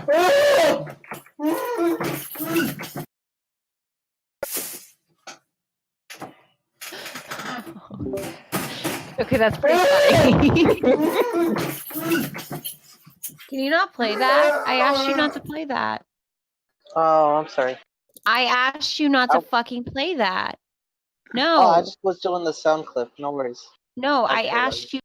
Okay, that's pretty funny. Can you not play that? I asked you not to play that. Oh, I'm sorry. I asked you not to fucking play that. No. Oh, I just was doing the sound clip. No worries. No, I Okay, asked you.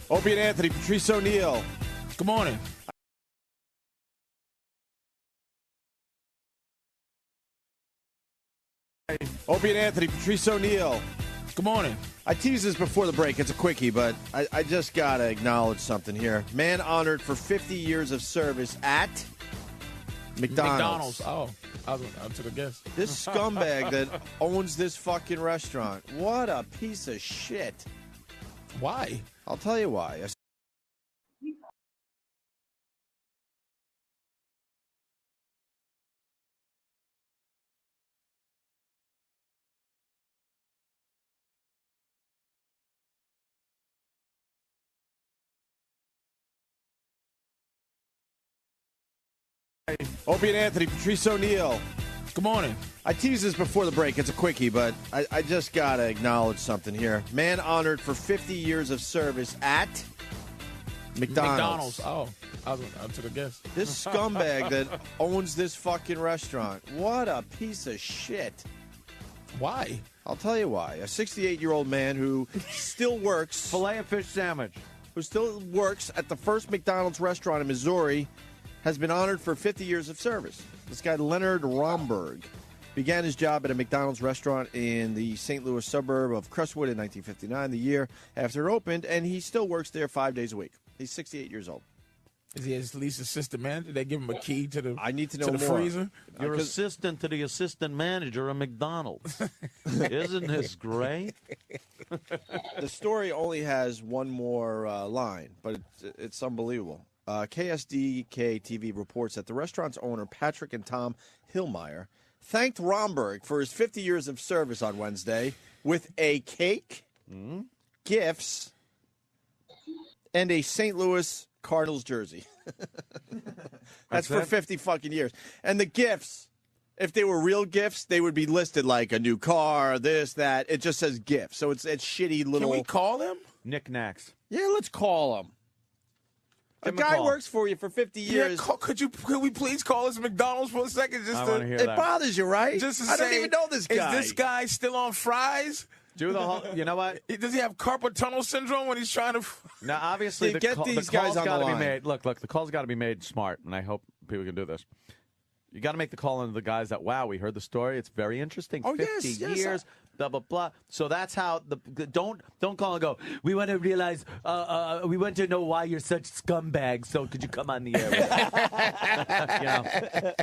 Opie and Anthony, Patrice O'Neill. Good morning. Opie and Anthony, Patrice O'Neill. Good morning. I teased this before the break. It's a quickie, but I just got to acknowledge something here. Man honored for 50 years of service at McDonald's. Oh, I took a guess. This scumbag that owns this fucking restaurant. What a piece of shit. Why? I'll tell you why. Opie and Anthony, Patrice O'Neill. Good morning. I teased this before the break. It's a quickie, but I just got to acknowledge something here. Man honored for 50 years of service at McDonald's. Oh, I took a guess. This scumbag that owns this fucking restaurant. What a piece of shit. Why? I'll tell you why. A 68-year-old man who still works. Filet of fish sandwich. Who still works at the first McDonald's restaurant in Missouri has been honored for 50 years of service. This guy, Leonard Romberg, began his job at a McDonald's restaurant in the St. Louis suburb of Crestwood in 1959, the year after it opened, and he still works there 5 days a week. He's 68 years old. Is he his least assistant manager? Did they give him a key to the I need to know the more. freezer? You're assistant to the assistant manager of McDonald's. Isn't this great? The story only has one more line, but it's unbelievable. KSDK TV reports that the restaurant's owner, Patrick and Tom Hillmeyer, thanked Romberg for his 50 years of service on Wednesday with a cake, gifts, and a St. Louis Cardinals jersey. That's for 50 fucking years. And the gifts, if they were real gifts, they would be listed like a new car, this, that. It just says gifts. So it's shitty little. Can we call him? Knickknacks. Yeah, let's call him. A guy works for you for 50 years. Yeah, could we please call us McDonald's for a second? Just I want to hear that. Bothers you, right? Just to I don't say, even know this guy. Is this guy still on fries? Do the whole. You know what? Does he have carpal tunnel syndrome when he's trying to? Now, obviously, See, get these the guys call's on the got to be line. made. Look, the call's got to be made smart, and I hope people can do this. You got to make the call into the guys that, wow, we heard the story. It's very interesting. Oh, 50 yes, years, blah, blah, blah. So that's how don't call and go, we want to realize, we want to know why you're such scumbags, so could you come on the air with us? You know,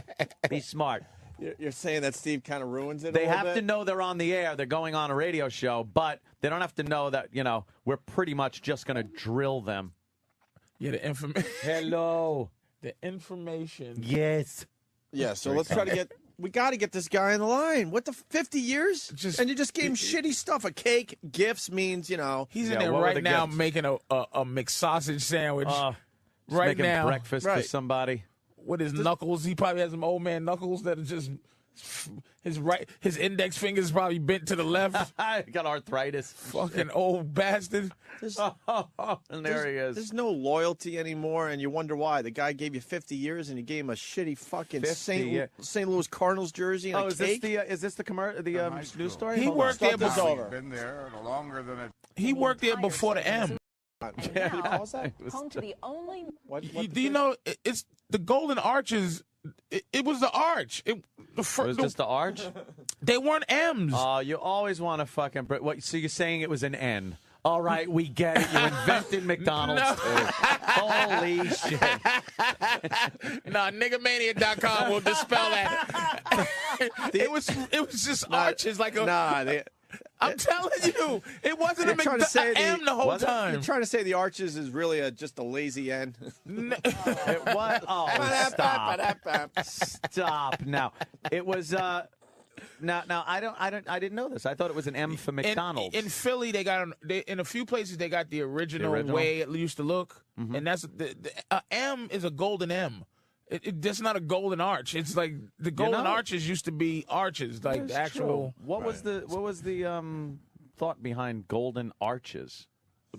be smart. You're saying that Steve kind of ruins it. They a little have bit? to know they're on the air. They're going on a radio show, but they don't have to know that we're pretty much just going to drill them. Yeah, the information. Hello. The information. Yes. Yeah. So let's try to get. We got to get this guy in the line. What the 50 years? And you just gave him shitty stuff. A cake, gifts means He's in there right now making a McSausage sandwich. Right making now, breakfast for somebody. With his knuckles, he probably has some old man knuckles that are just his index fingers probably bent to the left. Got arthritis. Fucking old bastard. And there he is. There's no loyalty anymore, and you wonder why. The guy gave you 50 years, and you gave him a shitty fucking St. Louis Cardinals jersey and a cake. Is this the news story? He worked there before. Been there longer than He worked there before the M. Home to the only. Do you know it's the Golden Arches? It was the arch. It was just the arch. They weren't M's. Oh, you always want to fucking. What? So you're saying it was an N? All right, we get it. You invented McDonald's. No. Holy shit. Nah, niggamania.com will dispel that. It was just arches like a. I'm telling you, it wasn't a M the whole time. You're trying to say the Arches is really just a lazy N. It was. Oh, stop. Now it was. Now I didn't know this. I thought it was an M for McDonald's. In Philly, in a few places they got the original way it used to look, and that's the M is a golden M. That's not a golden arch. It's like the golden arches used to be arches, like the actual. True. What was the thought behind golden arches?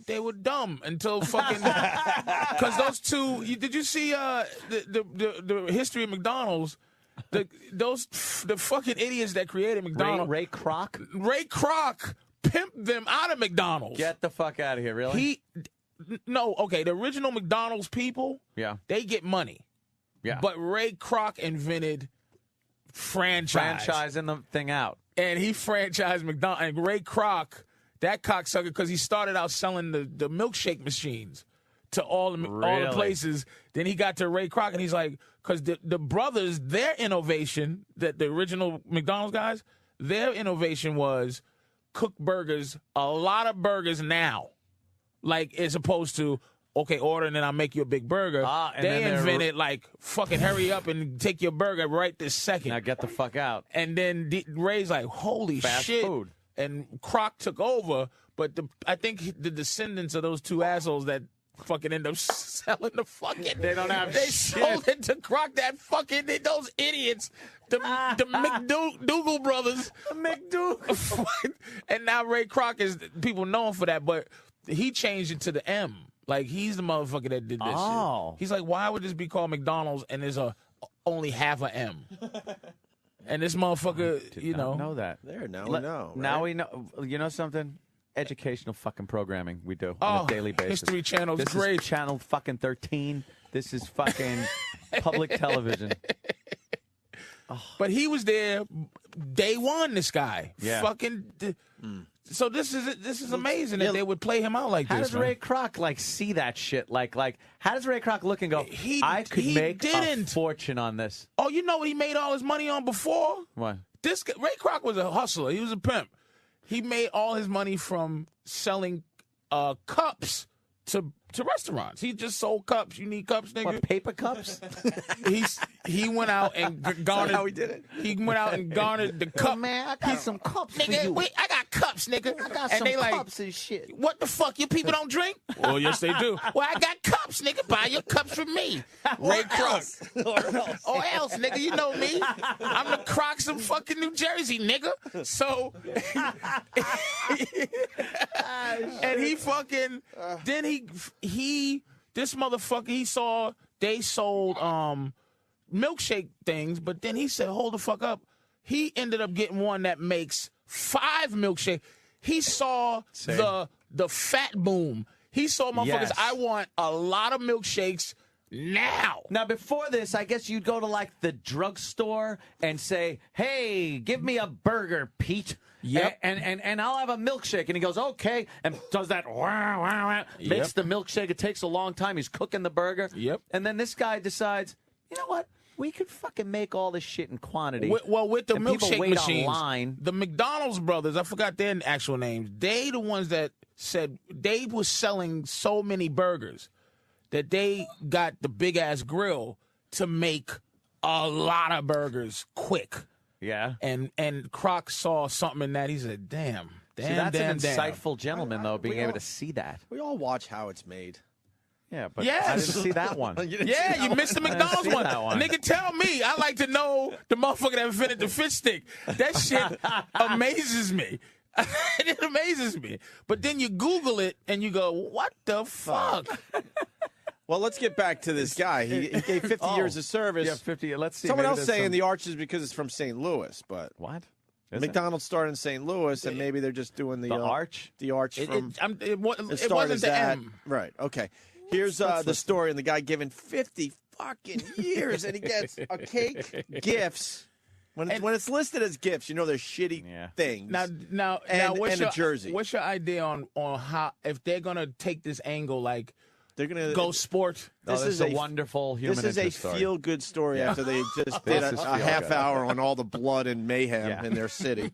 They were dumb until fucking because those two. Did you see the history of McDonald's? The fucking idiots that created McDonald's. Ray Kroc. Ray Kroc pimped them out of McDonald's. Get the fuck out of here! Really? The original McDonald's people. Yeah. They get money. Yeah. But Ray Kroc invented franchising the thing out. And he franchised McDonald's. And Ray Kroc, that cocksucker, because he started out selling the milkshake machines to all the places. Then he got to Ray Kroc, and he's like, because the brothers, their innovation, that the original McDonald's guys, their innovation was cook burgers, a lot of burgers now, like as opposed to, okay, order and then I'll make you a big burger. They invented like fucking hurry up and take your burger right this second. Now get the fuck out. And then Ray's like, holy Fast shit. food. And Kroc took over, but I think the descendants of those two assholes that fucking end up selling the fucking. They don't have They shit. sold it to Kroc. That fucking those idiots, the McDougal brothers, McDougal. and now Ray Kroc is people know him for that, but he changed it to the M. Like he's the motherfucker that did this shit. He's like, why would this be called McDonald's and there's only half a M? And this motherfucker, Did not know that. There, now we know. Right? Now we know. You know something? Educational fucking programming we do on a daily basis. History Channel's this great. Is channel fucking 13. This is fucking public television. But he was there day one. This guy, So this is amazing that they would play him out like how this. How does Ray Kroc see that shit? Like how does Ray Kroc look and go? I could make a fortune on this. Oh, you know what he made all his money on before? What? This Ray Kroc was a hustler. He was a pimp. He made all his money from selling cups to restaurants. He just sold cups. You need cups, nigga. What, paper cups? He went out and garnered. How he did it? He went out and garnered the cup. Man, I got some cups nigga, for you. Wait, I got cups, nigga. I got and some they cups and shit. What the fuck? You people don't drink? Well, yes, they do. Well, I got cups, nigga. Buy your cups from me. Ray Kroc. Or else, nigga. You know me. I'm the Crocs of fucking New Jersey, nigga. So, and he fucking, then this motherfucker, they sold milkshake things, but then he said, hold the fuck up. He ended up getting one that makes 5 milkshakes. He saw the fat boom. He saw motherfuckers, yes. I want a lot of milkshakes now. Now, before this, I guess you'd go to, like, the drugstore and say, hey, give me a burger, Pete. Yep. And I'll have a milkshake. And he goes, okay. And does that, makes the milkshake. It takes a long time. He's cooking the burger. Yep. And then this guy decides, you know what? We could fucking make all this shit in quantity. With the and people milkshake wait machines, online. the McDonald's brothers, I forgot their actual names. They the ones that said they was selling so many burgers that they got the big ass grill to make a lot of burgers quick. Yeah. And Croc saw something in that. He said, "Damn, See, that's an insightful gentleman, though, being able to see that. We all watch how it's made. Yeah, but Yes. I didn't see that one. Yeah, you missed the McDonald's one. Nigga, tell me. I like to know the motherfucker that invented the fish stick. That shit amazes me. It amazes me. But then you Google it and you go, what the fuck? Well, let's get back to this guy. He gave 50 years of service. Yeah, 50. Let's see. Someone Maybe else there's saying some- the arch is because it's from St. Louis, but What? Is McDonald's started in St. Louis, and maybe they're just doing the arch? The arch from it wasn't started the that. M. Right. Okay. Here's the story, and the guy given 50 fucking years, and he gets a cake, gifts. When it's listed as gifts, you know they're shitty things. Now, what's a jersey. What's your idea on how if they're gonna take this angle, like they're gonna go sport? This is a wonderful human This is a interest story. feel-good story after they just did This is a half feel-good. hour on all the blood and mayhem in their city.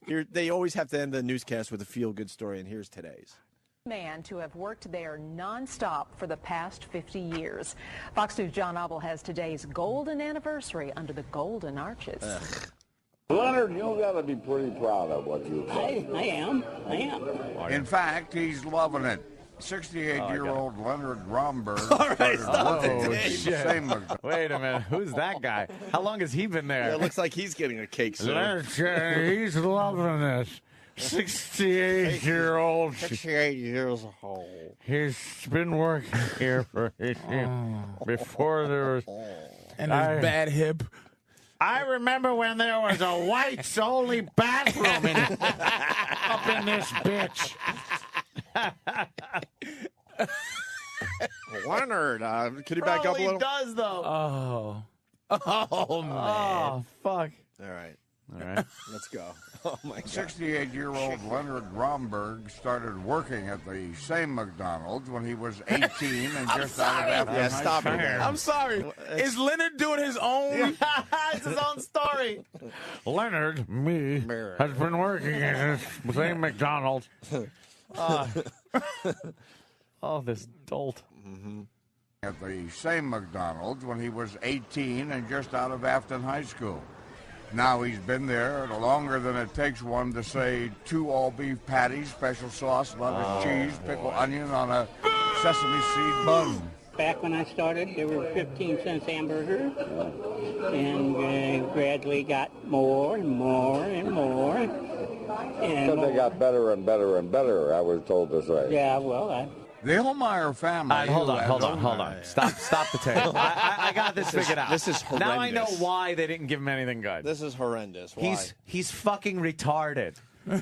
Here, they always have to end the newscast with a feel-good story, and here's today's. Man to have worked there nonstop for the past 50 years. Fox News' John Obel has today's golden anniversary under the golden arches. Leonard, you gotta be pretty proud of what you've done. I am. In fact, he's loving it. 68-year-old Leonard Romberg right, started stop working it. at the same McDonald's. Wait a minute. Who's that guy? How long has he been there? It looks like he's getting a cake soon. He's loving this. 68-year-old. 68 years old. He's been working here for 18 before there was. And his bad hip. I remember when there was a whites-only bathroom up in this bitch. Leonard, could you back up a little? He does, though. Oh man. Oh, fuck. All right. All right. Let's go. Oh, my God. 68-year-old Leonard Romberg started working at the same McDonald's when he was 18 and just out of Athens Yeah, High stop School. it. I'm sorry. Is Leonard doing his own? It's his own story. Leonard, me, has been working at this same McDonald's. Oh, this dolt. At the same McDonald's when he was 18 and just out of Afton High School. Now he's been there longer than it takes one to say 2 all-beef patties, special sauce, lettuce, cheese, pickle, onion on a sesame seed bun. Back when I started, there were 15 cents hamburgers, and gradually got more and more and more. And So they got better and better and better, I was told to say. yeah, well, The Hillmeyer family. All right, hold on. Stop the tape. I got this figured out. This is horrendous. Now I know why they didn't give him anything good. This is horrendous. Why? He's fucking retarded.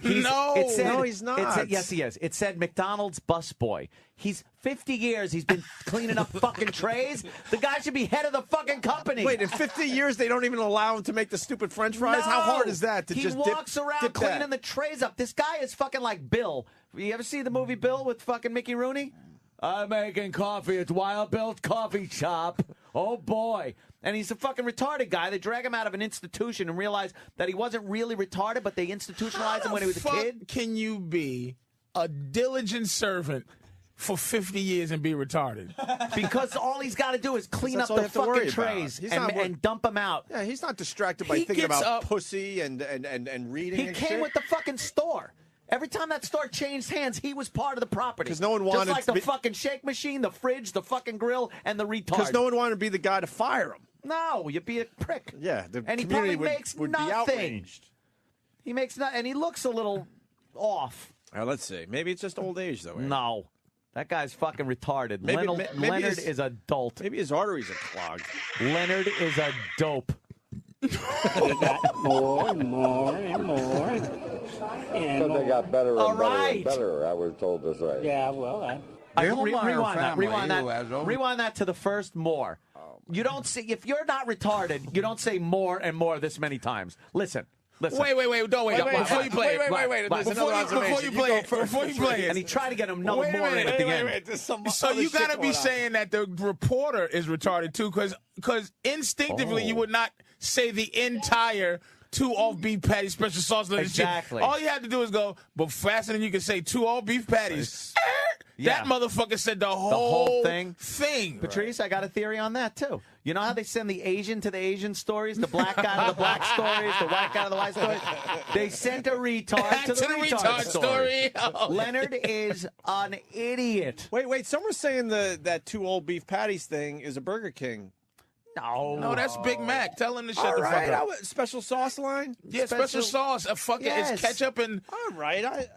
No. No, he's not. It said, yes, he is. It said McDonald's busboy. He's 50 years. He's been cleaning up fucking trays. The guy should be head of the fucking company. Wait, in 50 years they don't even allow him to make the stupid French fries? How hard is that to he just walks around dip cleaning that? the trays up. This guy is fucking like Bill. You ever see the movie Bill with fucking Mickey Rooney? I'm making coffee at Wild Bill's Coffee Shop. Oh, boy. And he's a fucking retarded guy. They drag him out of an institution and realize that he wasn't really retarded, but they institutionalized him when he was a kid. Can you be a diligent servant for 50 years and be retarded? Because all he's got to do is clean up That's all the you have to worry fucking about. trays He's not and dump them out. Yeah, he's not distracted by He thinking gets about up- pussy and reading He and came shit. with the fucking store. Every time that store changed hands, he was part of the property. 'Cause no one Just wanted like to the be- fucking shake machine, the fridge, the fucking grill, and the retard. Because no one wanted to be the guy to fire him. No, you'd be a prick. Yeah, the And he community probably makes would be nothing. outraged. He makes nothing, and he looks a little off. All right, let's see. Maybe it's just old age, though. Aaron. No, that guy's fucking retarded. Maybe- Leonard, maybe Leonard his- is a dolt. Maybe his arteries are clogged. Leonard is a dope. we got more and more and more. And So they got better and All better right. and better, I was told to say. yeah, well, The Hillmeyer Rewind that. family, Rewind who has that. over- Rewind that to the first more. You don't say if you're not retarded. You don't say more and more this many times. Listen. Listen. Wait, don't wait. Before you play it. Wait. There's another observation. Before you play it. And he tried to get him more in at the end. There's some So other you shit got to be going on. saying that the reporter is retarded too, because instinctively you would not say the entire 2 all-beef patties special sauce. Exactly. All you have to do is go, but faster than you can say 2 all-beef patties. Yeah. That motherfucker said the whole thing. thing. Patrice, I got a theory on that, too. You know how they send the Asian to the Asian stories, the black guy to the black stories, the white guy to the white stories? They sent a retard to the retard story. Oh. Leonard is an idiot. Wait. Someone's saying that 2 old beef patties thing is a Burger King. No, that's Big Mac. Tell him to shut All the right, fuck up. special sauce line? Yeah, special sauce. It's ketchup and All right. I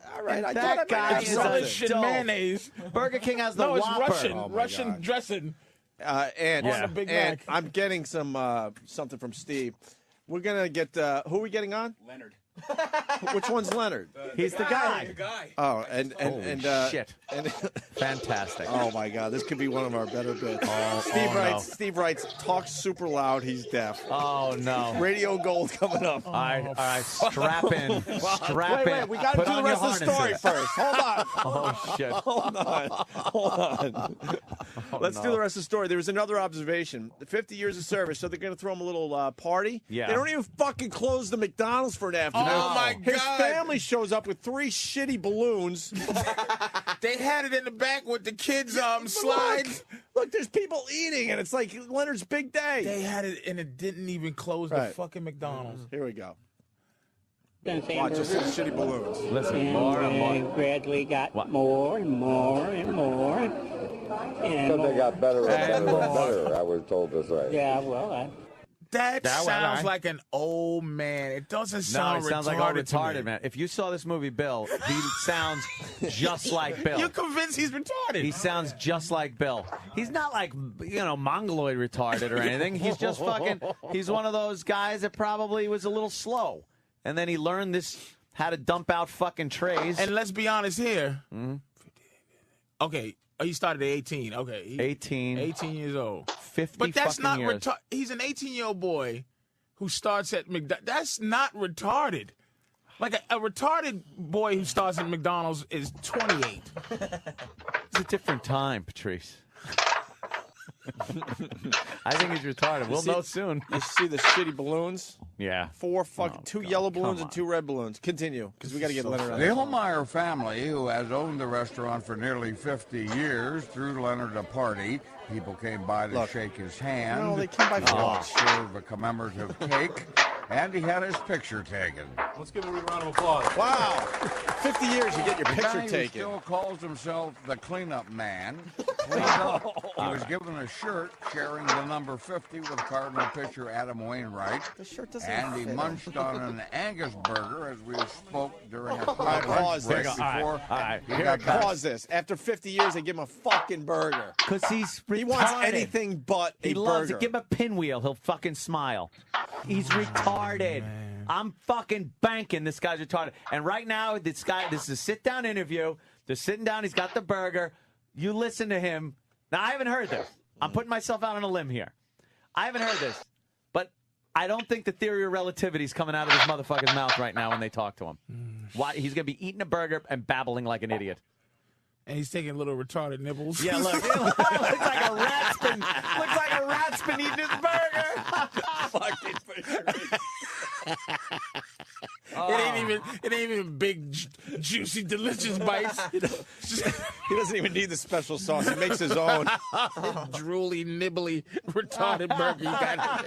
That guy is a relish and dope. mayonnaise. Burger King has the No, it's Whopper. Russian. Oh, my Russian God. dressing. And On the Big Mac. I'm getting some something from Steve. We're gonna get who are we getting on? Leonard. Which one's Leonard? He's the guy. The guy. Oh, and shit. And Fantastic. oh my God, this could be one of our better bits. Steve writes, talks super loud. He's deaf. Oh, no. Radio gold coming up. All right, strap in. Strap in. Wait, we got to Put do the on rest your of the story harnesses. first. Hold on. Oh, shit. Hold on. Let's do the rest of the story. There was another observation. 50 years of service, so they're going to throw him a little party. Yeah. They don't even fucking close the McDonald's for an afternoon. Oh, my His God. family shows up with 3 shitty balloons. They had it in the back with the kids slides. Look, there's people eating, and it's like Leonard's big day. They had it and it didn't even close the Right. fucking McDonald's. Here we go. Since Watch, just hamburgers. shitty balloons. Listen, And more and more. gradually got more and more and more. And But they got better and better and more. better, I was told to say. yeah, well, That That way, sounds right? like an old man. It doesn't No, sound it sounds like retarded all to me. retarded, man. If you saw this movie, Bill, he sounds just like Bill. You're convinced he's retarded. He sounds just like Bill. He's not like, mongoloid retarded or anything. He's just fucking, he's one of those guys that probably was a little slow. And then he learned how to dump out fucking trays. And let's be honest here. Mm-hmm. Okay, he started at 18. Okay. 18. 18 years old. 50 But that's fucking not years. retarded. He's an 18-year-old boy who starts at McDonald's. That's not retarded. Like a retarded boy who starts at McDonald's is 28. It's a different time, Patrice. I think he's retarded. We'll know soon. You see the shitty balloons? Yeah. 2 yellow balloons and 2 red balloons. Continue, because we got to get Leonard The on. Hillmeyer family, who has owned the restaurant for nearly 50 years, threw Leonard a party. People came by to shake his hand. No, they came by for lunch. Serve a commemorative cake, and he had his picture taken. Let's give him a round of applause. Wow. 50 years, you get your The picture guy who taken. still calls himself the cleanup man. Cleaned up. He was given a shirt sharing the number 50 with Cardinal pitcher Adam Wainwright. The shirt doesn't And he fit him. munched on an Angus burger as we spoke during a quick right, pause lunch break this. before All right. he Here got it back. Pause this. After 50 years, they give him a fucking burger. Because he's retarded. He wants anything but a He loves burger. it. Give him a pinwheel. He'll fucking smile. He's retarded. I'm fucking banking this guy's retarded. And right now, this is a sit-down interview. They're sitting down. He's got the burger. You listen to him. Now, I haven't heard this. I'm putting myself out on a limb here. I haven't heard this. But I don't think the theory of relativity is coming out of this motherfucker's mouth right now when they talk to him. Why? He's going to be eating a burger and babbling like an idiot. And he's taking little retarded nibbles. Yeah, look. It looks like a rat spin. Looks like a rat spin eating his burger. It ain't even big, juicy, delicious bites. He doesn't even need the special sauce. He makes his own. Drooly, nibbly, retarded burger you got.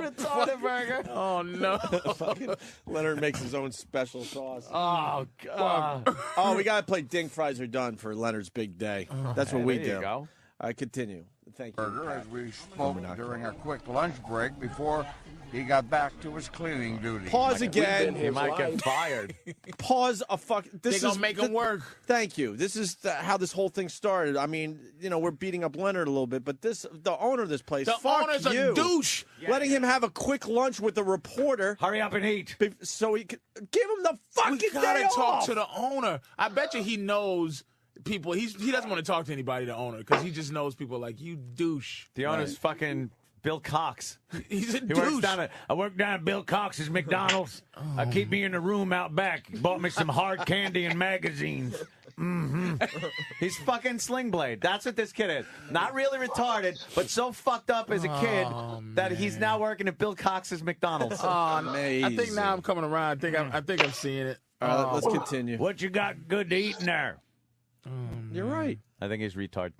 Retarded burger. Oh no. Fucking Leonard makes his own special sauce. Oh, God. Oh, we got to play Ding Fries Are Done for Leonard's big day. That's what we there do. you go. Continue. Thank you. Burger as we spoke during a quick lunch break before he got back to his cleaning duty. Pause again. He might get fired. Pause a fuck. They gonna make him work. Thank you. This is how this whole thing started. I mean, we're beating up Leonard a little bit, but the owner of this place, The fuck owner's you. a douche. Letting him have a quick lunch with the reporter. Hurry up and eat. So he could give him the fucking We gotta day talk off. to the owner. I bet you he knows people. He doesn't want to talk to anybody, the owner, because he just knows people like you douche. The owner's fucking Bill Cox. He's a He works douche. I work down at Bill Cox's McDonald's. I keep me in the room out back. He bought me some hard candy and magazines. He's fucking Sling Blade. That's what this kid is. Not really retarded, but so fucked up as a kid that he's now working at Bill Cox's McDonald's. Amazing. I think now I'm coming around. I think I'm seeing it. All right, let's continue. What you got good to eat in there? You're right. I think he's retard.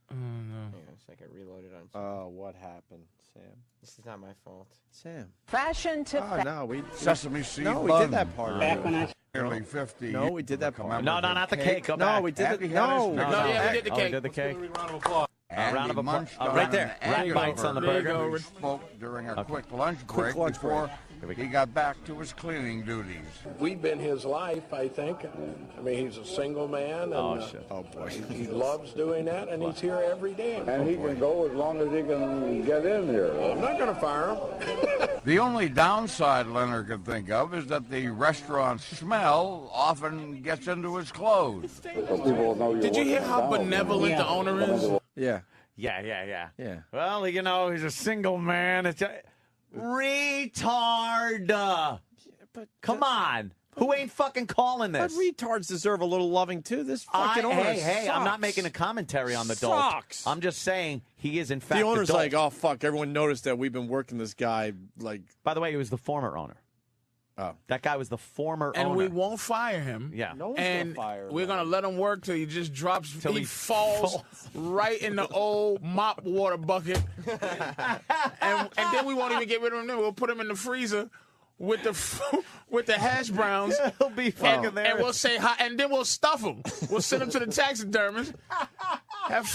Hang on a second. Reloaded on. Oh, what happened, Sam? This is not my fault. Sam. Fashion to Oh, no, we Sesame seed No, we bun. did that part. Back when I Nearly 50. No, we did that part. No, not the cake. Go No, back. we did Abby the had no. his No, picture. yeah, we did the Oh, cake. we did the cake. Round of applause. Andy round of applause. munched Right on there. an Right bites on the hamburger burger. who spoke during a quick lunch break lunch before break. he got back to his cleaning duties. We've been his life, I think. I mean, he's a single man, and Oh boy. he loves doing that, and he's here every day. And he can go as long as he can get in here. I'm not going to fire him. The only downside Leonard could think of is that the restaurant smell often gets into his clothes. So people know you're Did you hear working how McDonald's. benevolent the owner is? Yeah. Yeah. Yeah. Well, you know, he's a single man. It's retard. But Come on. Who ain't fucking calling But this? retards deserve a little loving too. This fucking owner hey, I'm not sucks. making a commentary on the dolt. Sucks. I'm just saying he is in fact The owner's dolt. like, oh fuck! Everyone noticed that we've been working this guy. Like, By the way, he was the former owner. oh, That guy was the former And owner. we won't fire him. Yeah. no one's And gonna fire. we're going to let him work till he just drops, Till he he falls falls. right in the old mop water bucket. and then we won't even get rid of him then. We'll put him in the freezer with the hash browns. He'll be fucking there. And we'll say hi, and then we'll stuff him. We'll send him to the taxidermist. Have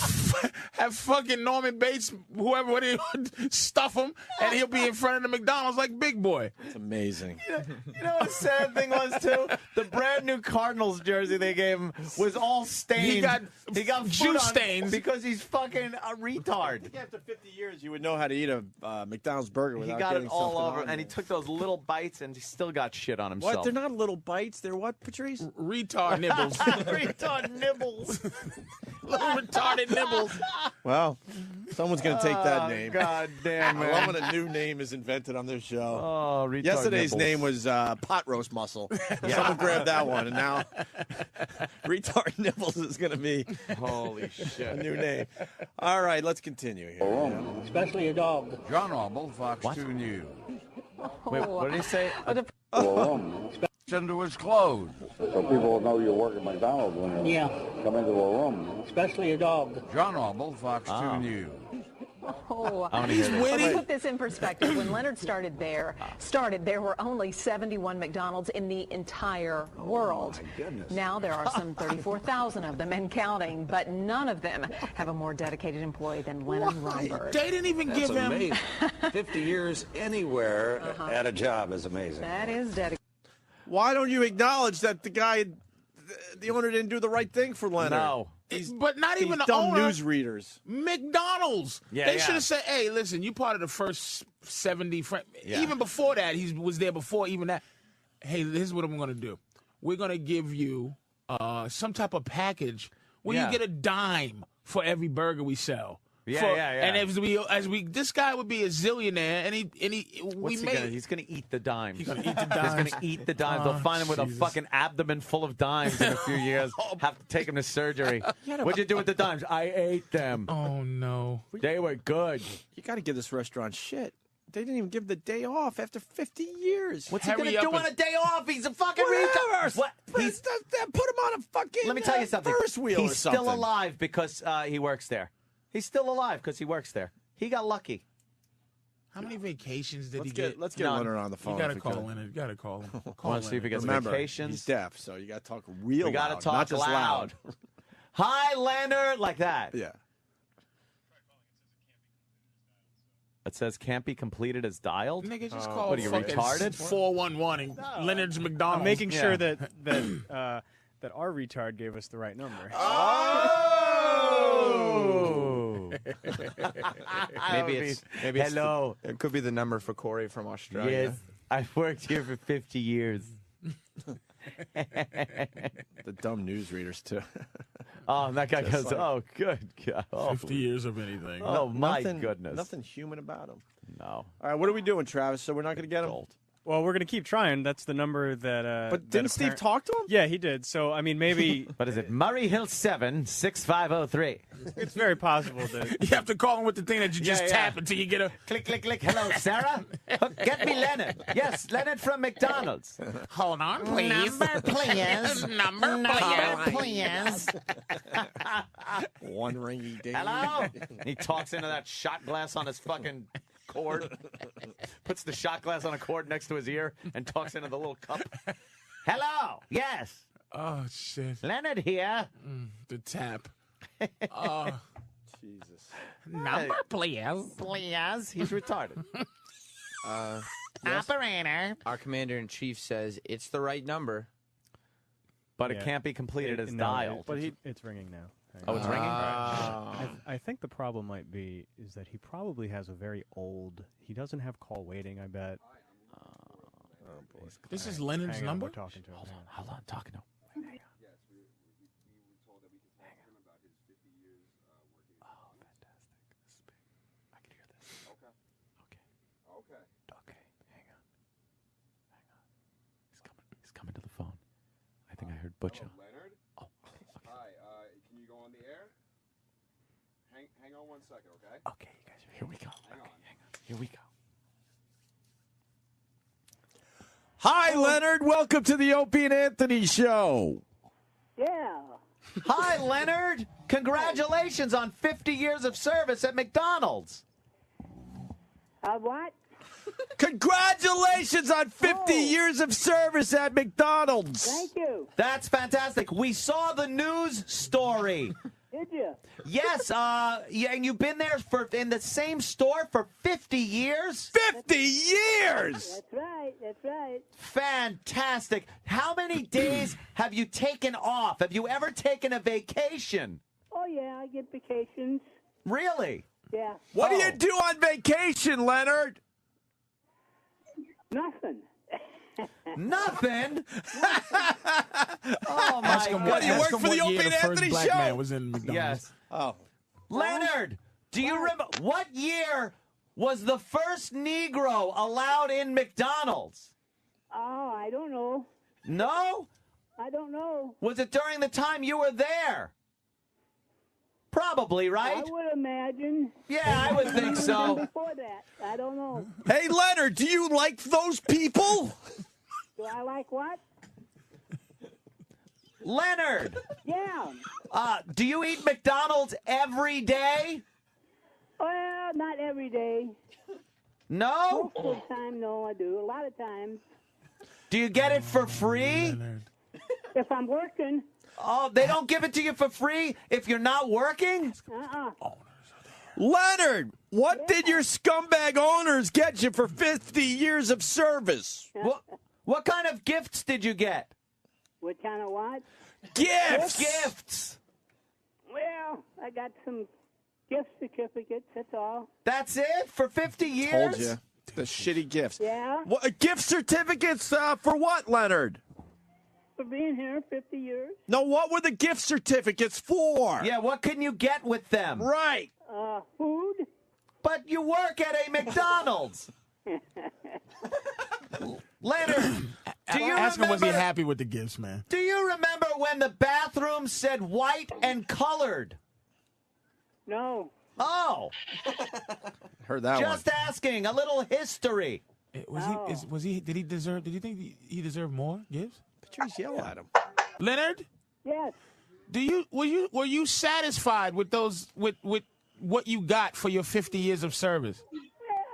fucking Norman Bates, whoever, stuff him, and he'll be in front of the McDonald's like Big Boy. It's amazing. You know what the sad thing was, too? The brand new Cardinals jersey they gave him was all stained. He got foot juice on stains. because he's fucking a retard. After 50 years, you would know how to eat a McDonald's burger He without got getting it all something over, on and he there. took those little bites, and he still got shit on himself. What? They're not little bites. They're what, Patrice? Retard nibbles. retard nibbles. Little retarded nibbles. Well, someone's going to take that name. God damn, I man. love when a new name is invented on this show. Oh, retard Yesterday's nibbles. name was pot roast muscle. Someone grabbed that one, and now retard nibbles is going to be Holy a shit. new name. All right, let's continue here. especially a dog. John Obel, Fox 2 News. Wait, what did he say? It's into his clothes. So people know you're working McDonald's when you Yeah, come into a room. especially a dog. John Obel, Fox Ah. 2 News. Oh, I wanna hear this. let me put this in perspective. When Leonard started, there were only 71 McDonald's in the entire world. Now there are some 34,000 of them and counting, but none of them have a more dedicated employee than Leonard Romberg. They didn't even give him. Amazing. 50 years anywhere at a job is amazing. That is dedicated. Why don't you acknowledge that the owner didn't do the right thing for Leonard? No. But not even the dumb owner. newsreaders. McDonald's. Yeah, They yeah. should have said, "Hey, listen, you part of the first 70." Yeah. Even before that, he was there before even that. Hey, this is what I'm going to do. We're going to give you some type of package where Yeah. you get a dime for every burger we sell. Yeah. And as we, this guy would be a zillionaire, and He's gonna eat the dimes. He's gonna eat the He's dimes. gonna eat the dimes. They'll Oh, find him with Jesus. a fucking abdomen full of dimes in a few years. Have to take him to surgery. What'd you do with the dimes? I ate them. Oh no. They were good. You got to give this restaurant shit. They didn't even give the day off after 50 years. What's Hurry he gonna up do and- on a day off? He's a fucking Whatever. retard. What? Put him on a fucking Let me tell you something. Ferris wheel He's or something. still alive because he works there. He's still alive because he works there. He got lucky. How many vacations did he get? Let's get None. Leonard on the phone. You got to if we call could. Leonard. You got to call him. Want to see if he gets Remember, vacations? he's deaf, so you got to talk real We gotta loud, talk not just loud. Hi, Leonard, like that. Yeah. It says can't be completed as dialed. Nigga, just call what are you, fucking retarded? 411 and Leonard's McDonald's. I'm making Yeah. sure that our retard gave us the right number. Oh! Maybe it's hello. it could be the number for Corey from Australia. Yes, I've worked here for 50 years. The dumb newsreaders, too. Oh, and that guy Just goes, like- oh, good God. Oh, 50 years of anything. oh my Nothing- goodness. Nothing human about him. No. All right, what are we doing, Travis? So we're not going to get him? Well, we're going to keep trying. That's the number that... But didn't Steve talk to him? Yeah, he did. So, I mean, maybe... What is it? Murray Hill 7, 6503. It's very possible that... You have to call him with the thing that you just tap until you get a... Click, click, click. Hello, Sarah. Get me Leonard. Yes, Leonard from McDonald's. Hold on, please. Number, please. Number, please. One ringy ding. Hello? He talks into that shot glass on his fucking cord. Puts the shot glass on a cord next to his ear and talks into the little cup. Hello? Yes. Oh, shit. Leonard here. The tap. Oh. Jesus. Number, please. Please. He's retarded. Yes. Operator. Our commander-in-chief says it's the right number. But it can't be completed as dialed. But it's ringing now. Oh, it's ringing? I think the problem might be is that he probably has a very old... He doesn't have call waiting, I bet. Oh, boy. This is Leonard's Hang on, number? we're talking to him. Hold on, talking to him. He's coming to the phone. I think I heard Butcher. Leonard? Oh. Hi, can you go on the air? Hang on 1 second, okay? Okay, you guys, here we go. Hang on. Here we go. Hi, Leonard. Welcome to the Opie and Anthony Show. Yeah. Hi, Leonard. Congratulations on 50 years of service at McDonald's. What? Congratulations on 50 years of service at McDonald's. Thank you. That's fantastic. We saw the news story. Did you? Yes, yeah, and you've been there in the same store for 50 years? 50 years! That's right. That's right. Fantastic. How many days have you taken off? Have you ever taken a vacation? Oh, yeah, I get vacations. Really? Yeah. What do you do on vacation, Leonard? Nothing. Nothing? Oh, my Ask him God. What, do you work ask him for the what year Opie and first Anthony black Show? man was in McDonald's. Yes. Oh. Leonard, do you remember what year was the first Negro allowed in McDonald's? Oh, I don't know. No? I don't know. Was it during the time you were there? Probably, right? I would imagine. Yeah, I would think so. Before that, I don't know. Hey, Leonard, do you like those people? Do I like what? Leonard, Yeah. do you eat McDonald's every day? Well, not every day. No? Most of the time, no, I do. A lot of times. Do you get it for free? Leonard. If I'm working, Oh, they don't give it to you for free if you're not working? Leonard, what did your scumbag owners get you for 50 years of service? What kind of gifts did you get? what kind of what? Gifts! Gifts. Well, I got some gift certificates, that's all. That's it? For 50 years? Told you. The shitty gifts. Yeah. What, gift certificates for what, Leonard? For being here 50 years. No, what were the gift certificates for? Yeah, what can you get with them? Right. Food. But you work at a McDonald's. Leonard, do you Ask him, was he remember? happy with the gifts, man? Do you remember when the bathroom said white and colored? No. Oh, Heard that just asking. A little history. Was he? Did he deserve? Did you think he deserved more gifts? Just yell at him. Leonard, Yes. were you satisfied with those with what you got for your 50 years of service? Well,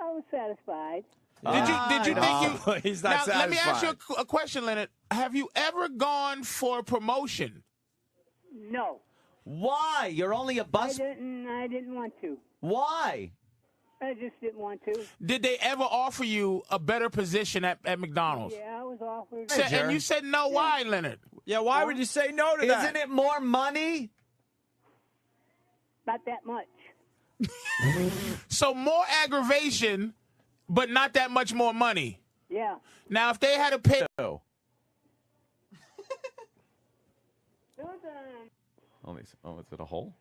I was satisfied. Did you think you? He's not now, let me ask you satisfied. a question, Leonard. Have you ever gone for a promotion? No. Why? You're only a I bus. didn't want to. Why? I just didn't want to. Did they ever offer you a better position at McDonald's? Yeah, I was offered. And you said no. Why, Leonard? Yeah, why would you say no to that? Isn't it more money? Not that much. So more aggravation, but not that much more money. Yeah. Now, if they had to pay, Oh, is it a hole?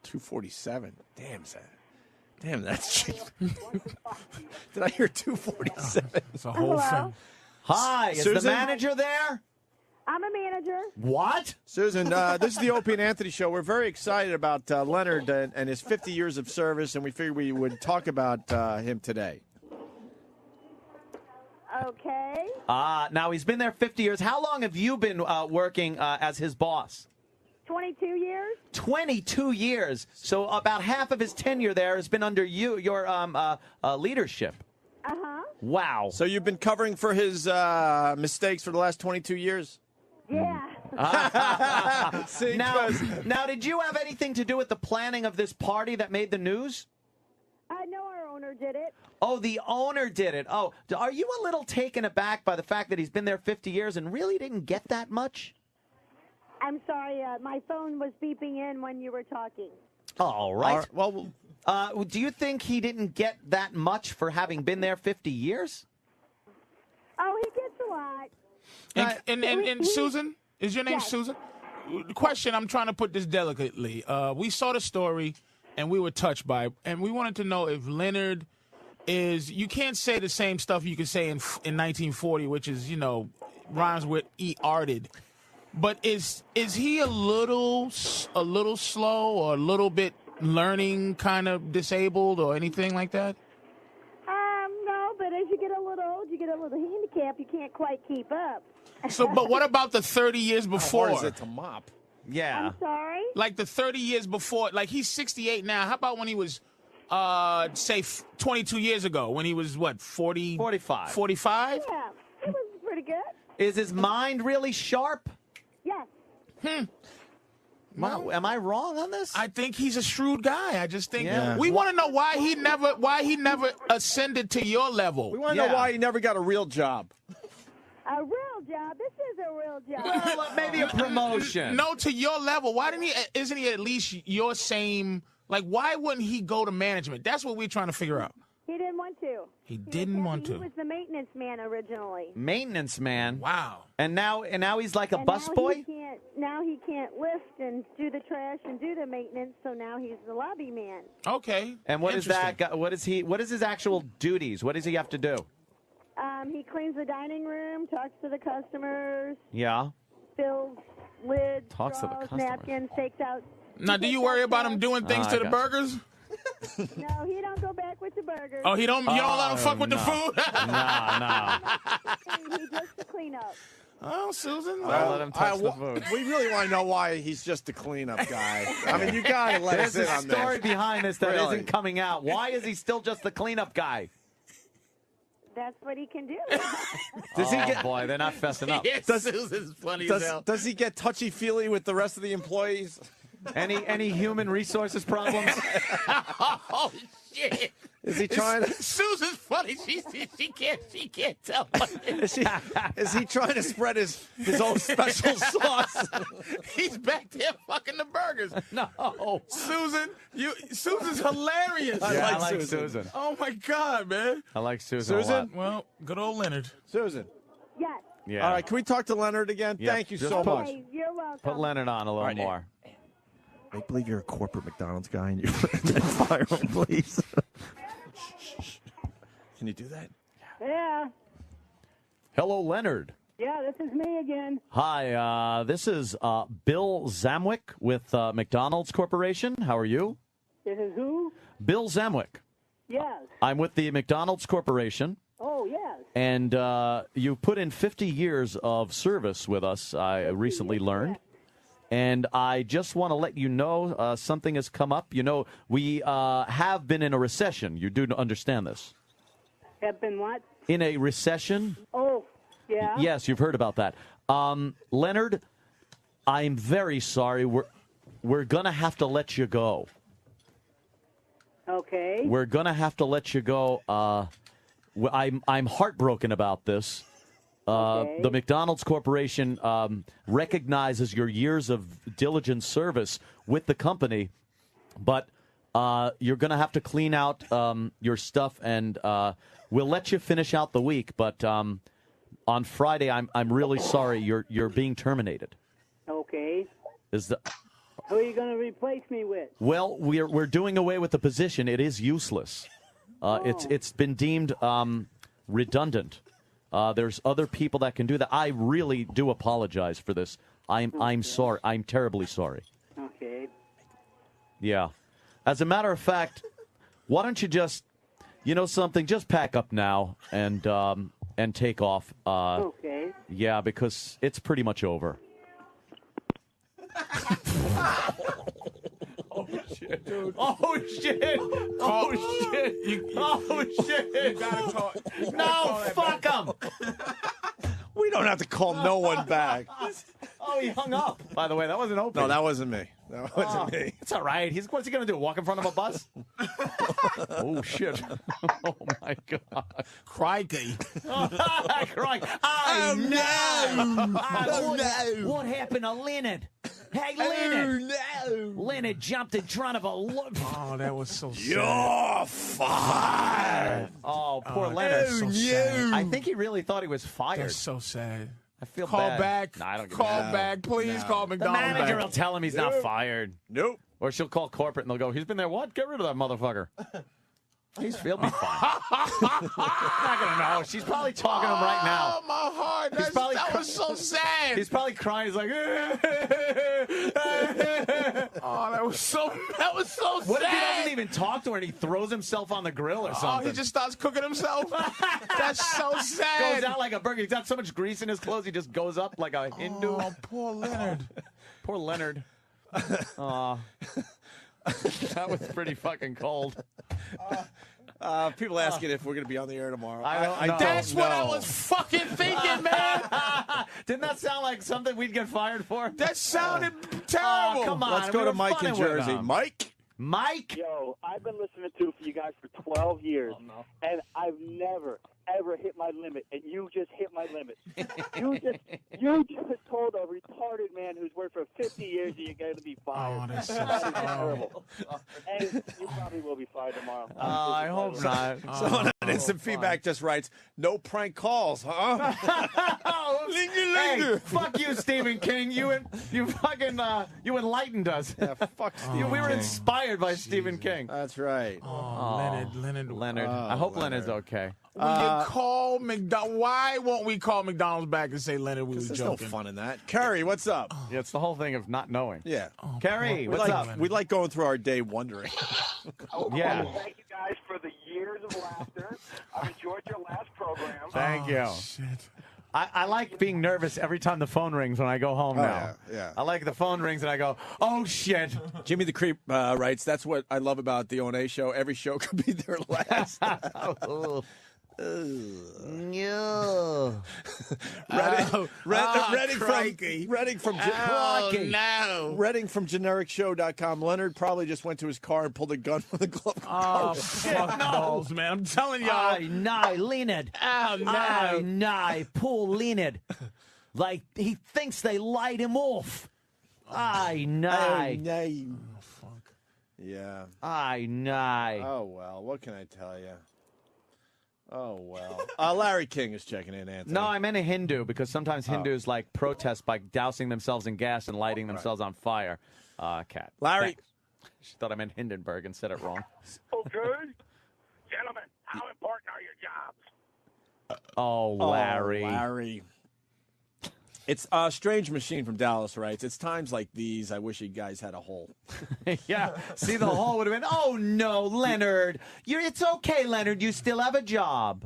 247. Damn, that's cheap. Did I hear 247? It's a whole thing. Hi, is the Susan? manager there? I'm a manager. What? Susan, this is the Opie and Anthony Show. We're very excited about Leonard and his 50 years of service, and we figured we would talk about him today. Okay. Now, he's been there 50 years. How long have you been working as his boss? 22 years. 22 years. So about half of his tenure there has been under your leadership. Uh-huh. Wow. So you've been covering for his mistakes for the last 22 years? Yeah. See, now, did you have anything to do with the planning of this party that made the news? No, our owner did it. Oh, the owner did it. Oh, are you a little taken aback by the fact that he's been there 50 years and really didn't get that much? I'm sorry, my phone was beeping in when you were talking. All right. Well, do you think he didn't get that much for having been there 50 years? Oh, he gets a lot. And Susan, is your name Yes. Susan? The question, I'm trying to put this delicately. We saw the story, and we were touched by it, and we wanted to know if Leonard is, you can't say the same stuff you could say in 1940, which is, rhymes with E-arted. But is he a little slow or a little bit learning kind of disabled or anything like that? No, but as you get a little old, you get a little handicap. You can't quite keep up. So, but what about the 30 years before? How hard is it to mop? Yeah. I'm sorry? Like the 30 years before, like he's 68 now. How about when he was, say, 22 years ago, when he was, what, 40? 45. 45? Yeah, it was pretty good. Is his mind really sharp? Yes. Wow. Am I wrong on this? I think he's a shrewd guy. I just think Yeah. we want to know why he never ascended to your level. We want to know why he never got a real job. A real job. This is a real job. Well, maybe a promotion. No, to your level. Why didn't he? Isn't he at least your same? Like, why wouldn't he go to management? That's what we're trying to figure out. He didn't want to. He didn't want He to. was the maintenance man originally. Maintenance man. Wow. And now he's like a And busboy? Now he can't lift and do the trash and do the maintenance, so now he's the lobby man. Okay. And what is that? What is his actual duties? What does he have to do? He cleans the dining room, talks to the customers, Yeah. fills lids, Talks to the straws, customers. napkins, takes out. Now, do you worry about him doing things to the burgers? No, he don't go back with the burgers. Oh, you don't let him fuck with the food? No. He does the cleanup. Oh, Susan. Let him touch the food. We really want to know why he's just a cleanup guy. I mean, you got to let us There's in a on this. story behind this that Really? not coming out. Why is he still just the cleanup guy? That's what he can do. Does he get? Boy, they're not fessing up. Yes, Susan's funny as hell. Does he get touchy-feely with the rest of the employees? Any human resources problems? Oh, shit. Is he trying to? Susan's funny. She can't tell. Is he trying to spread his own special sauce? He's back there fucking the burgers. No. Susan's hilarious. I like Susan. Oh my God, man. I like Susan. Susan? A lot. Well, good old Leonard. Susan. Yes. Yeah. All right, can we talk to Leonard again? Yeah, Thank you just so put- much. Hey, you're welcome. Put Leonard on a little more. I believe you're a corporate McDonald's guy and you fire him, please. Can you do that? Yeah. Hello, Leonard. Yeah, this is me again. Hi, this is Bill Zamwick with McDonald's Corporation. How are you? This is who? Bill Zamwick. Yes. I'm with the McDonald's Corporation. Oh, yes. And you put in 50 years of service with us, I recently learned. And I just want to let you know something has come up. You know, we have been in a recession. You do understand this. Have been what? In a recession? Oh, yeah. Yes, you've heard about that. Leonard, I'm very sorry. We're going to have to let you go. Okay. We're going to have to let you go. I'm heartbroken about this. The McDonald's Corporation recognizes your years of diligent service with the company, but you're going to have to clean out your stuff, and we'll let you finish out the week. But on Friday, I'm really sorry. You're being terminated. Okay. Is the Who are you going to replace me with? Well, we're doing away with the position. It is useless. It's been deemed redundant. There's other people that can do that. I really do apologize for this. I'm sorry. I'm terribly sorry. Okay. Yeah. As a matter of fact, why don't you just, something? Just pack up now and take off. Okay. Yeah, because it's pretty much over. Oh shit, dude. Oh shit! Oh shit! Oh shit! You gotta call. No, fuck him! We don't have to call no one back. Oh, he hung up. By the way, that wasn't open. No, that wasn't me. That wasn't me. It's all right. What's he going to do? Walk in front of a bus? Oh, shit. Oh, my God. Crikey. Crikey. Oh, no. Oh, no. What happened to Leonard? Hey, Leonard. Oh, no. Leonard jumped in front of a... Oh, that was so sad. You're fired. Oh, poor Leonard. So sad. I think he really thought he was fired. That's so sad. I feel Call bad. back. No, I don't give Call a back. Please call The McDonald's manager back. will tell him he's not fired. Nope. Or she'll call corporate and they'll go, he's been there what? Get rid of that motherfucker. He'll be fine. Not going to know. She's probably talking to him right now. Oh, my heart. That was so sad. He's probably crying. He's like, Oh, that was so sad. What if he doesn't even talk to her and he throws himself on the grill or something? Oh, he just starts cooking himself? That's so sad. Goes out like a burger. He's got so much grease in his clothes, he just goes up like a Hindu. Oh, poor Leonard. Poor Leonard. Aw. That was pretty fucking cold. People asking if we're going to be on the air tomorrow. I don't know. That's what I was fucking thinking, man. Didn't that sound like something we'd get fired for? That sounded terrible. Oh, come on. Let's go to Mike in Jersey. Mike? Mike? Yo, I've been listening to you guys for 12 years, and I've never, ever hit my limit, and you just hit my limit. you just told a retarded man who's worked for 50 years that you're going to be fired. Oh, that's so That is sad. terrible. And you probably will be fired tomorrow. I hope not. Someone on instant feedback just writes, no prank calls, huh? Hey, fuck you, Stephen King. You fucking you enlightened us. Yeah, fuck We were inspired by Stephen King. That's right. Oh, Leonard. I hope Leonard's okay. We can call McDonald's. Why won't we call McDonald's back and say, Leonard, we was There's joking? no fun in that. Carrie, what's up? Yeah, it's the whole thing of not knowing. Yeah. Carrie, We what's up? like going through our day wondering. Yeah. Thank you guys for the years of laughter. I've enjoyed your last program. Thank you. Shit. I like being nervous every time the phone rings when I go home now. Yeah. I like the phone rings and I go, oh, shit. Jimmy the Creep writes, that's what I love about the O&A show. Every show could be their last. No. Redding from genericshow.com. Leonard probably just went to his car and pulled a gun from the glove. Oh, fuck balls, man. I'm telling y'all. Aye, no, Leonard. Oh, no. Aye, no, poor Leonard. Like, he thinks they light him off. Aye, no. Oh, fuck. Yeah. Aye, no. Oh, well, what can I tell you? Oh, well. Larry King is checking in, Anthony. No, I meant a Hindu because sometimes Hindus like protest by dousing themselves in gas and lighting themselves on fire. Cat. Larry. Thanks. She thought I meant Hindenburg and said it wrong. Okay. Gentlemen, how important are your jobs? Oh, Larry. Larry. It's a Strange Machine from Dallas writes, it's times like these I wish you guys had a hole. Yeah. See, the hole would have been, oh, no, Leonard. It's okay, Leonard. You still have a job.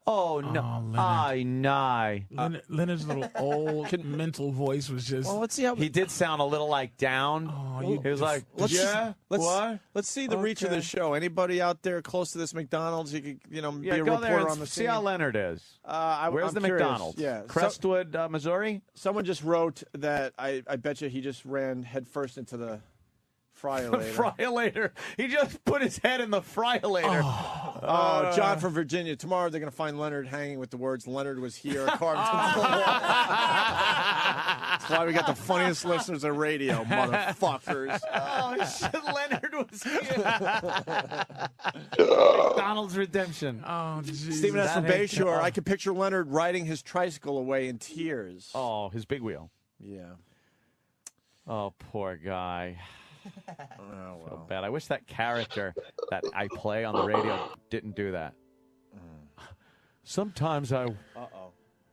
Oh, no. I know. Leonard's little old mental voice was just... Well, let's see how... He did sound a little, like, down. He was like, Let's see the reach of Okay. this show. Anybody out there close to this McDonald's, you could, be a go reporter there and on the see scene? how Leonard is. Where's I'm the curious. McDonald's? Yeah. Crestwood, Missouri? Someone just wrote that I bet you he just ran headfirst into the Fryolator. Fryolator. He just put his head in the fryolator. Oh, John from Virginia. Tomorrow they're going to find Leonard hanging with the words, Leonard was here, carved into the wall. That's why we got the funniest listeners of radio, motherfuckers. Oh, shit, Leonard was here. McDonald's redemption. Oh, geez. Stephen S. from That ain't- Bayshore. oh. I can picture Leonard riding his tricycle away in tears. Oh, his big wheel. Yeah. Oh, poor guy. Oh, So well. bad. I wish that character that I play on the radio didn't do that. Sometimes I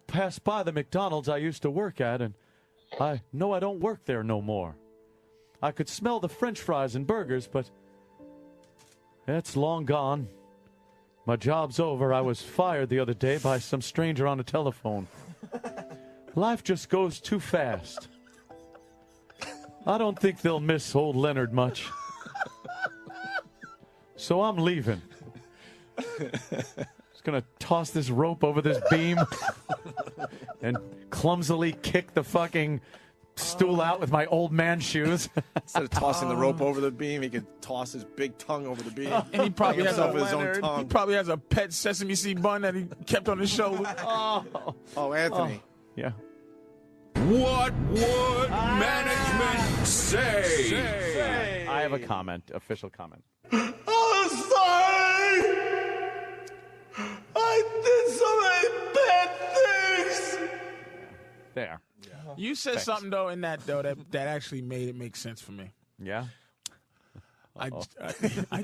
pass by the McDonald's I used to work at, and I know I don't work there no more. I could smell the French fries and burgers, but it's long gone. My job's over. I was fired the other day by some stranger on the telephone. Life just goes too fast. I don't think they'll miss old Leonard much. So I'm leaving. Just going to toss this rope over this beam and clumsily kick the fucking stool out with my old man shoes. Instead of tossing the rope over the beam, he could toss his big tongue over the beam. And he probably has himself with his own he tongue. probably has a pet sesame seed bun that he kept on his shoulder. Oh, Anthony. Yeah. What would management say? I have a comment, official comment. I'm sorry. I did so many bad things. There. You said Thanks. something though in that that actually made it make sense for me. Yeah. I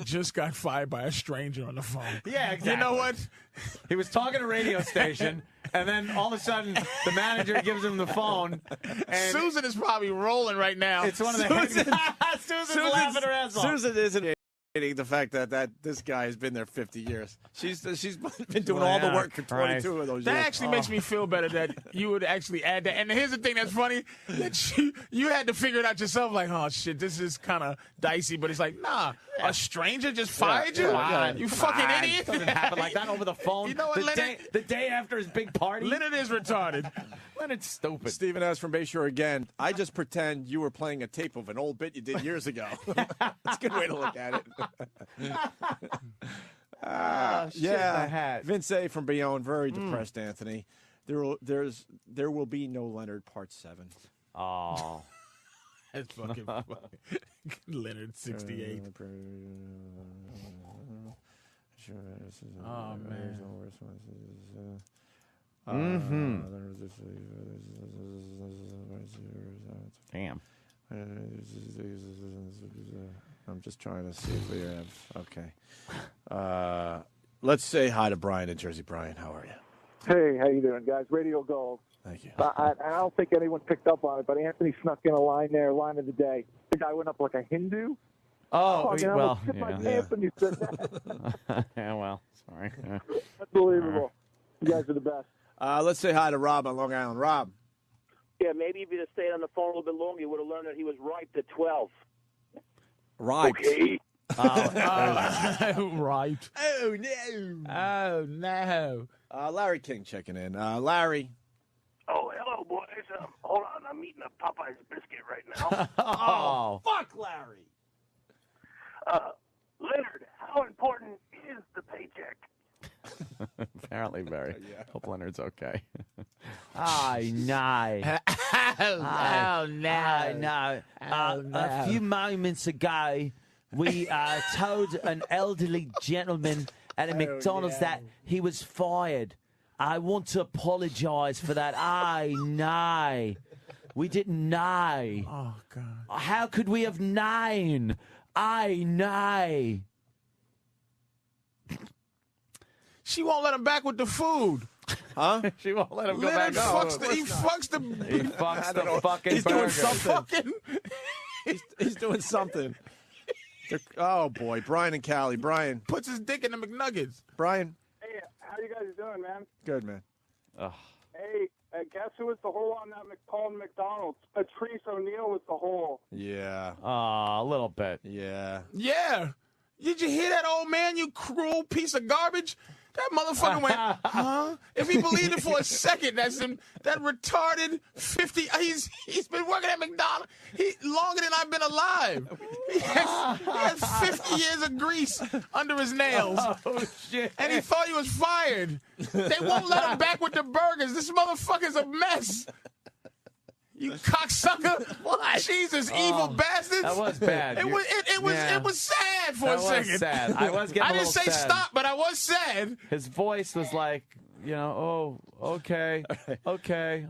just got fired by a stranger on the phone. Yeah, exactly. You know what? He was talking to a radio station, and then all of a sudden, the manager gives him the phone. And Susan is probably rolling right now. it's one of the Susan's laughing her ass off. Susan isn't the fact that this guy has been there 50 years. She's been doing all the work for 22 of those That years. actually makes me feel better that you would actually add that. And here's the thing that's funny, that you had to figure it out yourself, like, oh, shit, this is kind of dicey. But it's like, nah, a stranger just fired you? You fucking idiot. It doesn't happen like that over the phone. You know what, the day after his big party. Leonard is retarded. Leonard's stupid. Stephen S. from Bayshore again. I just pretend you were playing a tape of an old bit you did years ago. That's a good way to look at it. Yeah. Vince A. from Bayonne, very depressed, Anthony. There will be no Leonard Part 7. Oh. That's fucking funny. Leonard 68. Oh, man. Damn. I'm just trying to see if we have. Okay. Let's say hi to Brian in Jersey. Brian, how are you? Hey, how you doing, guys? Radio Gold. Thank you. I don't think anyone picked up on it, but Anthony snuck in a line there, line of the day. The guy went up like a Hindu. Oh, you know, well, shit my yeah. pants when you said that. Yeah, well, sorry. Yeah. Unbelievable. You guys are the best. Let's say hi to Rob on Long Island. Rob. Yeah, maybe if you'd have stayed on the phone a little bit longer, you would have learned that he was ripe at 12. Right. Okay. Right. Oh, no. Oh, no. Larry King checking in. Larry. Oh, hello, boys. Hold on, I'm eating a Popeye's biscuit right now. Oh. Fuck Larry. Leonard, how important is the paycheck? Apparently very. Hope Leonard's okay. Oh, no. Oh, no. No. Oh, no. A few moments ago, we told an elderly gentleman at a McDonald's that he was fired. I want to apologize for that. No. We didn't know. Oh, God. How could we have known? No. She won't let him back with the food. Huh? She won't let him go Leonard back fucks up. he fucks the He fucks the fucking He's burger. doing something. fucking He's doing something. Oh, boy. Brian and Callie. Brian. puts his dick in the McNuggets. Brian. Hey, how you guys doing, man? Good, man. Hey, guess who was the hole on that McDonald's? Patrice O'Neill was the hole. Yeah. A little bit. Yeah. Yeah. Did you hear that, old man, you cruel piece of garbage? That motherfucker went, huh? If he believed it for a second, that retarded 50. He's been working at McDonald's longer than I've been alive. He has 50 years of grease under his nails. Oh shit! And he thought he was fired. They won't let him back with the burgers. This motherfucker's a mess. You cocksucker! What? Jesus, evil bastards! That was bad. It was sad for a second. Was sad. I was getting I didn't a say little sad. stop, but I was sad. His voice was like, okay,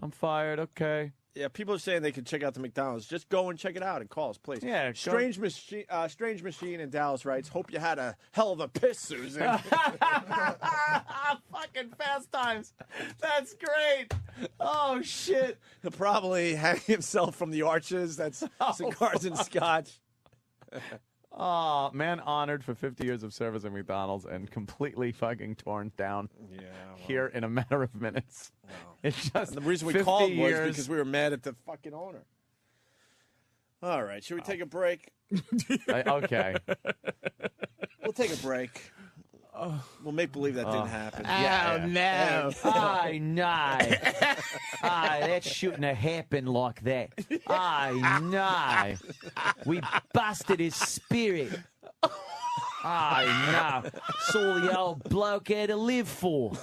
I'm fired, okay. Yeah, people are saying they can check out the McDonald's. Just go and check it out and call us, please. Yeah, Strange Machine in Dallas writes, hope you had a hell of a piss, Susan. Fucking Fast Times. That's great. Oh, shit. He'll probably hang himself from the arches. That's cigars and scotch. Oh, man honored for 50 years of service at McDonald's and completely fucking torn down here in a matter of minutes. Wow. It's just And the reason we 50 called years. was because we were mad at the fucking owner. All right, should we take a break? Okay. We'll take a break. We'll make believe that didn't happen. Oh, no. I know. That shouldn't have happened like that. I know. We busted his spirit. I know. It's all the old bloke had to live for.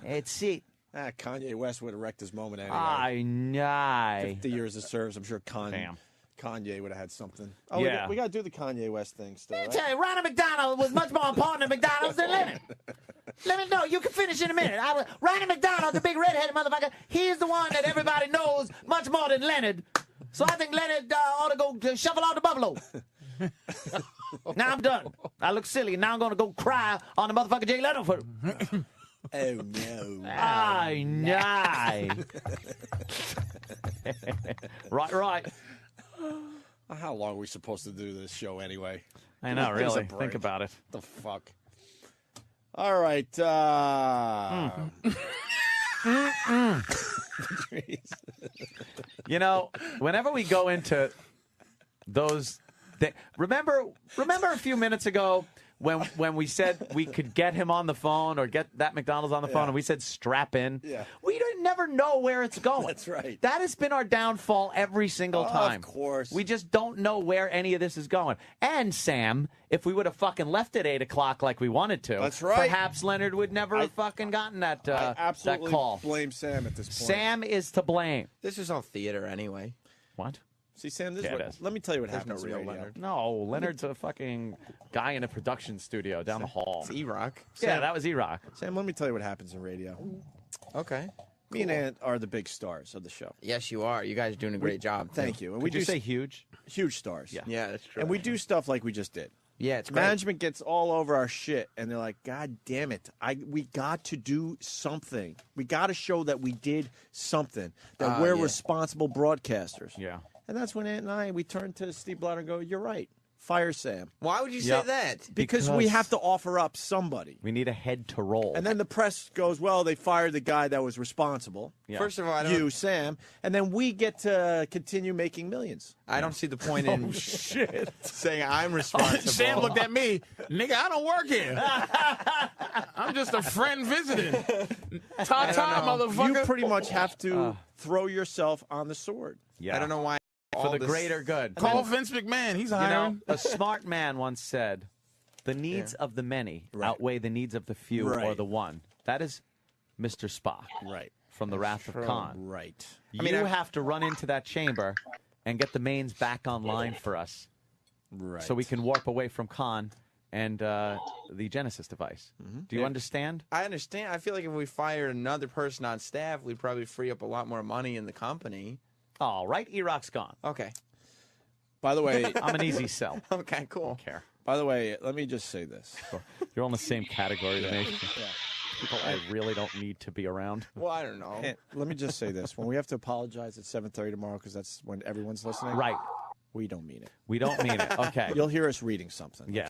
That's it. Kanye West would have wrecked his moment anyway. I know. 50 years of service. I'm sure Kanye would have had something. Oh, Yeah. we got to do the Kanye West thing still. I Right? tell you, Ronald McDonald was much more important to McDonald's than Leonard. Let me know. You can finish in a minute. Ronald McDonald, the big redheaded motherfucker, he's the one that everybody knows much more than Leonard. So I think Leonard ought to go shuffle out the buffalo. Now I'm done. I look silly. Now I'm going to go cry on the motherfucker Jay Leno for Oh, no. I know. Right. How long are we supposed to do this show anyway? I know, Give us a really. break. Think about it. The fuck? All right. Whenever we go into those, remember a few minutes ago when we said we could get him on the phone or get that McDonald's on the phone, and we said strap in. Yeah. We never know where it's going. That's right. That has been our downfall every single time. Of course. We just don't know where any of this is going. And Sam, if we would have fucking left at 8 o'clock like we wanted to, that's right. Perhaps Leonard would never have fucking gotten that I absolutely that call. blame Sam at this point. Sam is to blame. This is all theater anyway. What? See, Sam, this Yeah, is it what, is. let me tell you what There's happens no in real radio. Leonard. No, Leonard's a fucking guy in a production studio down the hall. It's E-Rock. Yeah, that was E-Rock. Sam, let me tell you what happens in radio. Okay. Me and Ant are the big stars of the show. Yes, you are. You guys are doing a great job. Thank you. And Would you say huge? Huge stars. Yeah, that's true. And we do stuff like we just did. Yeah, it's great. Management gets all over our shit, and they're like, God damn it. We got to do something. We got to show that we did something, that we're responsible broadcasters. Yeah. And that's when Ant and I, we turn to Steve Blatter and go, you're right. Fire Sam. Why would you say that? Because we have to offer up somebody. We need a head to roll. And then the press goes, well, they fired the guy that was responsible. Yeah. First of all, Sam. And then we get to continue making millions. I don't see the point in saying I'm responsible. Sam looked at me, nigga, I don't work here. I'm just a friend visiting. Ta-ta, motherfucker. You pretty much have to throw yourself on the sword. Yeah. I don't know why. For the greater good. Call Vince McMahon. He's hiring. A smart man once said, the needs of the many outweigh the needs of the few or the one. That is Mr. Spock. Right. From The Wrath of Khan. Right. You have to run into that chamber and get the mains back online for us. Right. So we can warp away from Khan and the Genesis device. Do you understand? I understand. I feel like if we fired another person on staff, we'd probably free up a lot more money in the company. All right, E-Rock's gone. Okay. By the way, I'm an easy sell. Okay, cool. Don't care. By the way, let me just say this. You're on the same category to me. People I really don't need to be around. Well, I don't know. And let me just say this. When we have to apologize at 7:30 tomorrow, because that's when everyone's listening. Right. We don't mean it. We don't mean it. Okay. You'll hear us reading something. Yes.